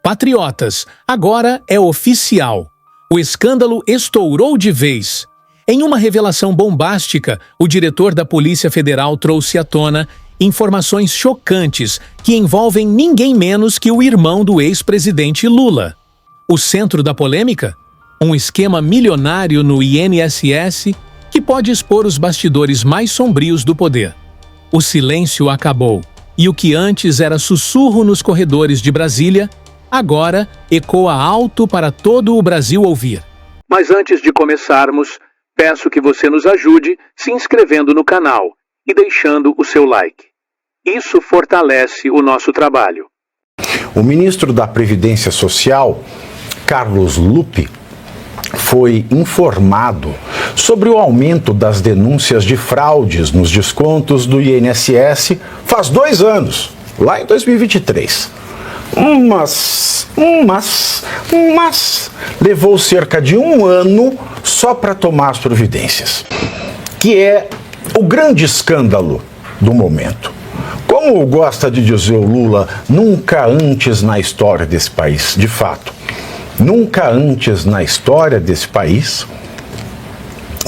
Patriotas, agora é oficial. O escândalo estourou de vez. Em uma revelação bombástica, o diretor da Polícia Federal trouxe à tona informações chocantes que envolvem ninguém menos que o irmão do ex-presidente Lula. O centro da polêmica? Um esquema milionário no INSS que pode expor os bastidores mais sombrios do poder. O silêncio acabou, e o que antes era sussurro nos corredores de Brasília, agora ecoa alto para todo o Brasil ouvir. Mas antes de começarmos, peço que você nos ajude se inscrevendo no canal e deixando o seu like. Isso fortalece o nosso trabalho. O ministro da Previdência Social, Carlos Lupe, foi informado sobre o aumento das denúncias de fraudes nos descontos do INSS faz 2 anos, lá em 2023. Mas levou cerca de 1 ano só para tomar as providências, que é o grande escândalo do momento. Como gosta de dizer o Lula, nunca antes na história desse país, de fato, nunca antes na história desse país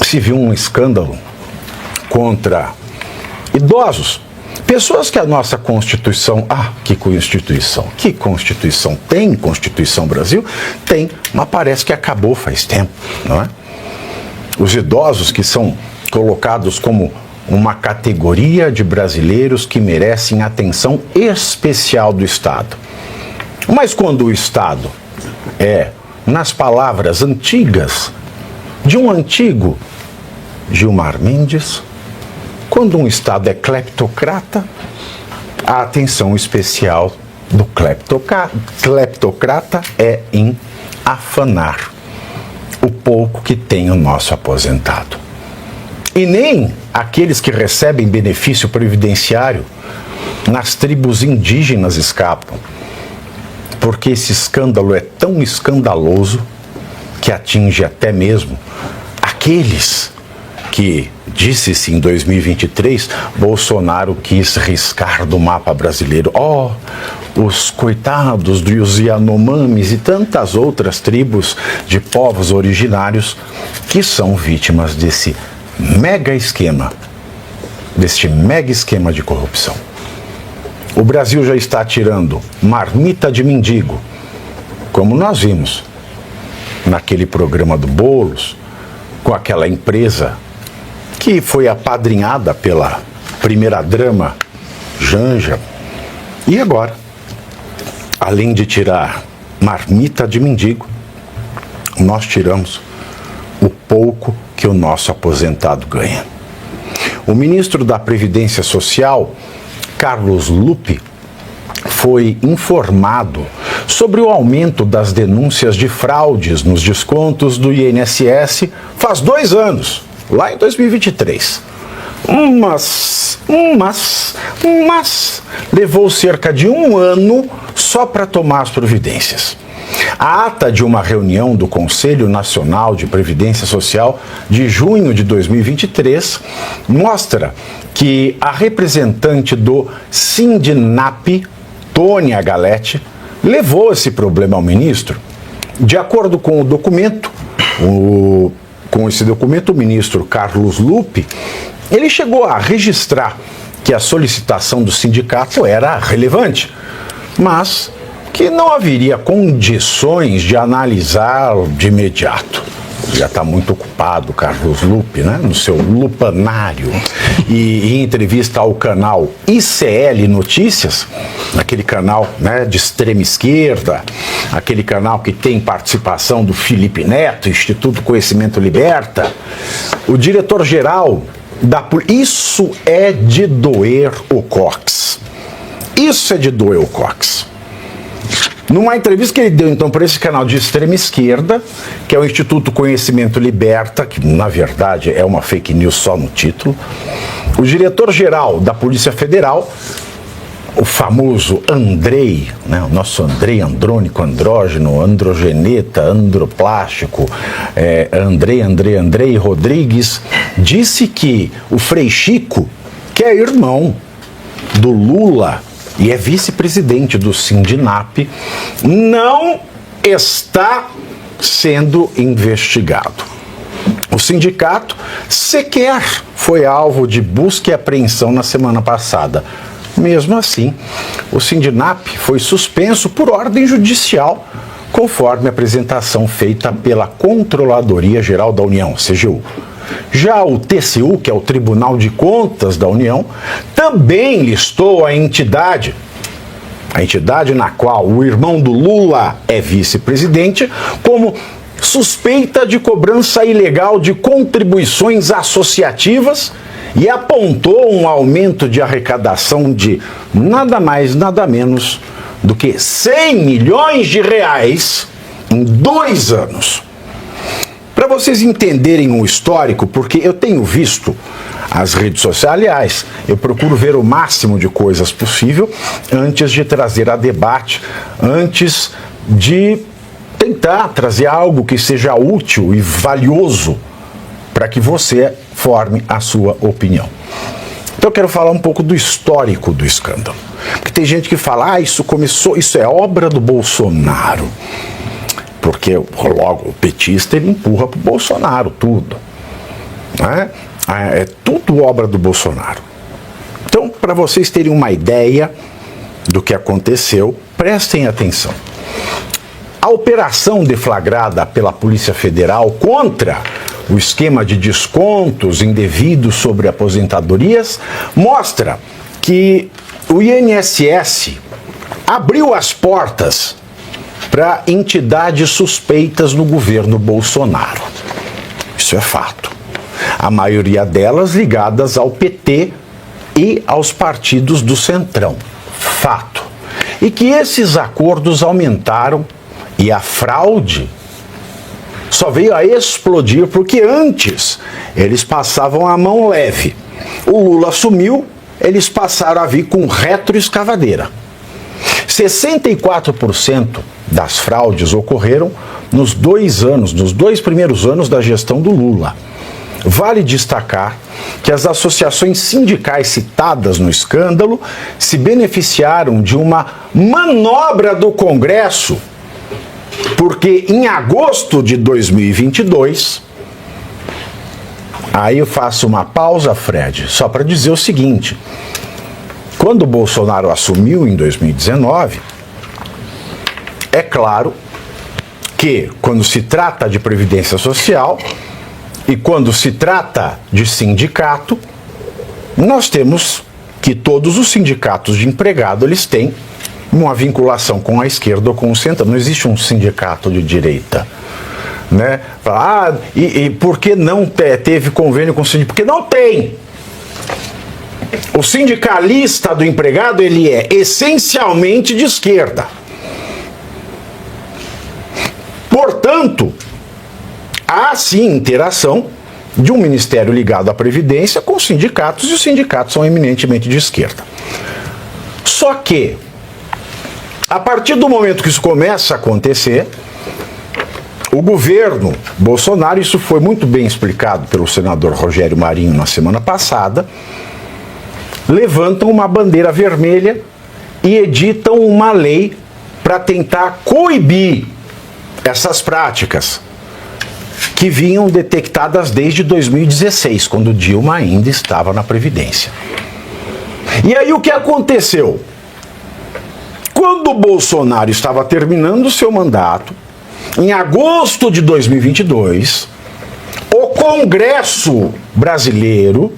se viu um escândalo contra idosos. Pessoas que a nossa Constituição... que Constituição? Que Constituição? Tem Constituição Brasil? Tem, mas parece que acabou faz tempo, não é? Os idosos que são colocados como uma categoria de brasileiros que merecem atenção especial do Estado. Mas quando o Estado é, nas palavras antigas de um antigo Gilmar Mendes, quando um Estado é cleptocrata, a atenção especial do cleptocrata é em afanar o pouco que tem o nosso aposentado. E nem aqueles que recebem benefício previdenciário nas tribos indígenas escapam, porque esse escândalo é tão escandaloso que atinge até mesmo aqueles que, disse-se em 2023, Bolsonaro quis riscar do mapa brasileiro. Os coitados dos Yanomamis e tantas outras tribos de povos originários que são vítimas desse mega esquema de corrupção. O Brasil já está tirando marmita de mendigo, como nós vimos naquele programa do Boulos, com aquela empresa que foi apadrinhada pela primeira-dama Janja. E agora, além de tirar marmita de mendigo, nós tiramos o pouco que o nosso aposentado ganha. O ministro da Previdência Social, Carlos Lupe, foi informado sobre o aumento das denúncias de fraudes nos descontos do INSS faz 2 anos, lá em 2023. Mas levou cerca de 1 ano só para tomar as providências. A ata de uma reunião do Conselho Nacional de Previdência Social de junho de 2023 mostra que a representante do Sindinap, Tônia Galetti, levou esse problema ao ministro. De acordo com o documento, o ministro Carlos Lupe, ele chegou a registrar que a solicitação do sindicato era relevante, mas que não haveria condições de analisar de imediato. Já está muito ocupado, Carlos Lupe, né, no seu lupanário. E em entrevista ao canal ICL Notícias, aquele canal, né, de extrema esquerda, aquele canal que tem participação do Felipe Neto, Instituto Conhecimento Liberta, o diretor-geral da polícia... Isso é de doer o cox. Isso é de doer o cox. Numa entrevista que ele deu, então, para esse canal de extrema esquerda, que é o Instituto Conhecimento Liberta, que, na verdade, é uma fake news só no título, o diretor-geral da Polícia Federal, o famoso Andrei, né, o nosso Andrei andrônico, andrógeno, androgeneta, androplástico, Andrei Rodrigues, disse que o Frei Chico, que é irmão do Lula e é vice-presidente do Sindinap, não está sendo investigado. O sindicato sequer foi alvo de busca e apreensão na semana passada. Mesmo assim, o Sindinap foi suspenso por ordem judicial, conforme a apresentação feita pela Controladoria Geral da União, CGU. Já o TCU, que é o Tribunal de Contas da União, também listou a entidade na qual o irmão do Lula é vice-presidente, como suspeita de cobrança ilegal de contribuições associativas e apontou um aumento de arrecadação de nada mais, nada menos do que 100 milhões de reais em 2 anos. Para vocês entenderem o histórico, porque eu tenho visto as redes sociais, aliás, eu procuro ver o máximo de coisas possível antes de trazer a debate, antes de tentar trazer algo que seja útil e valioso para que você forme a sua opinião. Então eu quero falar um pouco do histórico do escândalo. Porque tem gente que fala, isso é obra do Bolsonaro. Porque logo o petista ele empurra para o Bolsonaro tudo. Né? É tudo obra do Bolsonaro. Então, para vocês terem uma ideia do que aconteceu, prestem atenção. A operação deflagrada pela Polícia Federal contra o esquema de descontos indevidos sobre aposentadorias mostra que o INSS abriu as portas para entidades suspeitas no governo Bolsonaro. Isso é fato. A maioria delas ligadas ao PT e aos partidos do Centrão. Fato. E que esses acordos aumentaram e a fraude só veio a explodir porque antes eles passavam a mão leve. O Lula assumiu, eles passaram a vir com retroescavadeira. 64% das fraudes ocorreram nos 2 primeiros anos da gestão do Lula. Vale destacar que as associações sindicais citadas no escândalo se beneficiaram de uma manobra do Congresso, porque em agosto de 2022, aí eu faço uma pausa, Fred, só para dizer o seguinte: quando o Bolsonaro assumiu em 2019, é claro que quando se trata de previdência social e quando se trata de sindicato, nós temos que todos os sindicatos de empregado, eles têm uma vinculação com a esquerda ou com o centro. Não existe um sindicato de direita, né? E por que não teve convênio com o sindicato? Porque não tem. O sindicalista do empregado, ele é essencialmente de esquerda. Portanto, há sim interação de um ministério ligado à Previdência com os sindicatos, e os sindicatos são eminentemente de esquerda. Só que, a partir do momento que isso começa a acontecer, o governo Bolsonaro, isso foi muito bem explicado pelo senador Rogério Marinho na semana passada, levantam uma bandeira vermelha e editam uma lei para tentar coibir essas práticas que vinham detectadas desde 2016, quando Dilma ainda estava na Previdência. E aí o que aconteceu? Quando o Bolsonaro estava terminando o seu mandato, em agosto de 2022, o Congresso brasileiro,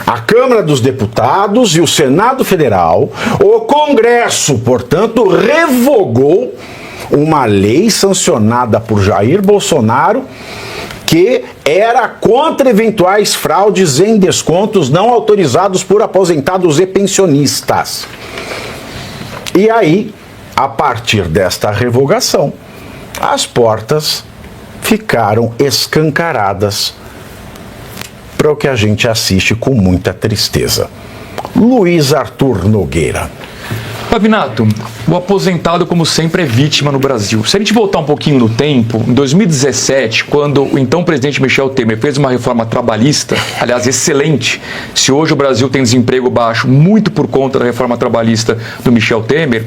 a Câmara dos Deputados e o Senado Federal, o Congresso, portanto, revogou uma lei sancionada por Jair Bolsonaro que era contra eventuais fraudes em descontos não autorizados por aposentados e pensionistas. E aí, a partir desta revogação, as portas ficaram escancaradas para o que a gente assiste com muita tristeza. Luiz Arthur Nogueira. Pavinato, o aposentado, como sempre, é vítima no Brasil. Se a gente voltar um pouquinho no tempo, em 2017, quando o então presidente Michel Temer fez uma reforma trabalhista, aliás, excelente, se hoje o Brasil tem desemprego baixo, muito por conta da reforma trabalhista do Michel Temer,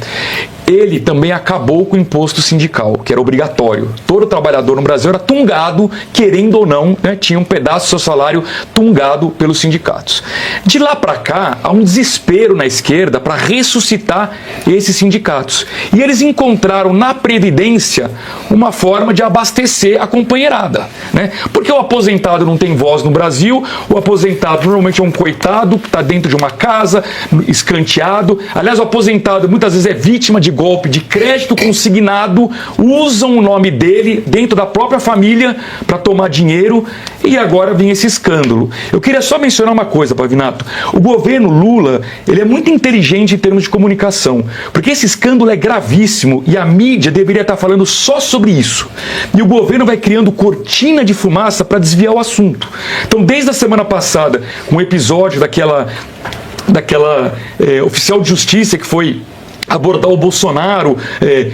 ele também acabou com o imposto sindical, que era obrigatório. Todo trabalhador no Brasil era tungado, querendo ou não, né, tinha um pedaço do seu salário tungado pelos sindicatos. De lá para cá, há um desespero na esquerda para ressuscitar esses sindicatos. E eles encontraram na Previdência uma forma de abastecer a companheirada, né? Porque o aposentado não tem voz no Brasil, o aposentado normalmente é um coitado que está dentro de uma casa, escanteado. Aliás, o aposentado muitas vezes é vítima de golpe de crédito consignado, usam o nome dele dentro da própria família para tomar dinheiro, e agora vem esse escândalo. Eu queria só mencionar uma coisa, Pavinato. O governo Lula, ele é muito inteligente em termos de comunicação, porque esse escândalo é gravíssimo e a mídia deveria estar falando só sobre isso. E o governo vai criando cortina de fumaça para desviar o assunto. Então, desde a semana passada, com o episódio daquela oficial de justiça que foi abordar o Bolsonaro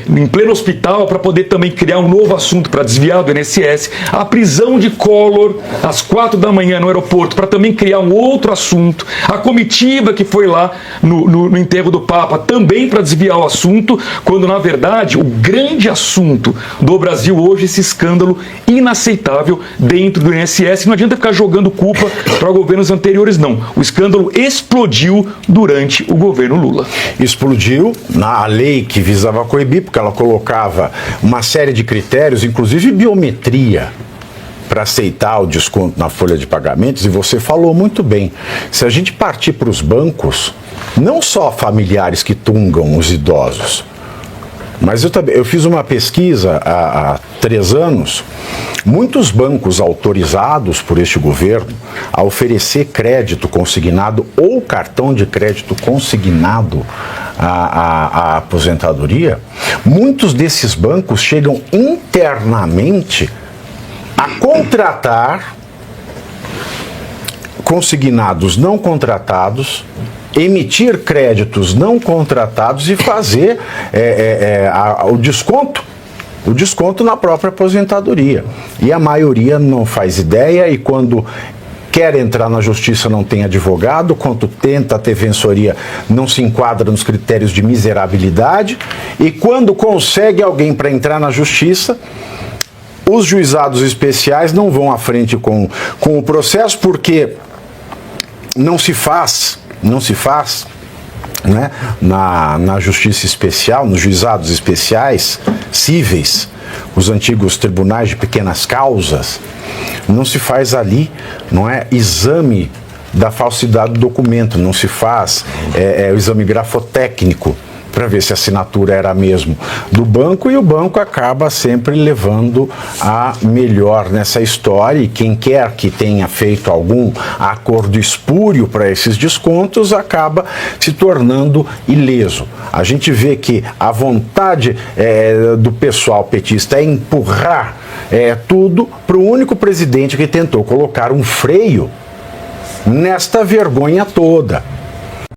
em pleno hospital para poder também criar um novo assunto para desviar do INSS, a prisão de Collor às 4 da manhã no aeroporto para também criar um outro assunto, a comitiva que foi lá no enterro do Papa também para desviar o assunto, quando na verdade o grande assunto do Brasil hoje é esse escândalo inaceitável dentro do INSS. Não adianta ficar jogando culpa para governos anteriores, não. O escândalo explodiu durante o governo Lula. Explodiu na lei que visava coibir, porque ela colocava uma série de critérios, inclusive biometria, para aceitar o desconto na folha de pagamentos. E você falou muito bem, se a gente partir para os bancos, não só familiares que tungam os idosos, mas eu fiz uma pesquisa há 3 anos, muitos bancos autorizados por este governo a oferecer crédito consignado ou cartão de crédito consignado à aposentadoria, muitos desses bancos chegam internamente a contratar consignados não contratados, emitir créditos não contratados e fazer o desconto na própria aposentadoria. E a maioria não faz ideia, e quando quer entrar na justiça não tem advogado, quando tenta ter vensoria não se enquadra nos critérios de miserabilidade, e quando consegue alguém para entrar na justiça, os juizados especiais não vão à frente com o processo, porque não se faz, né, na justiça especial, nos juizados especiais cíveis, os antigos tribunais de pequenas causas, não se faz ali, não é, exame da falsidade do documento, não se faz o exame grafotécnico para ver se a assinatura era mesmo do banco, e o banco acaba sempre levando a melhor nessa história, e quem quer que tenha feito algum acordo espúrio para esses descontos acaba se tornando ileso. A gente vê que a vontade do pessoal petista é empurrar tudo para o único presidente que tentou colocar um freio nesta vergonha toda.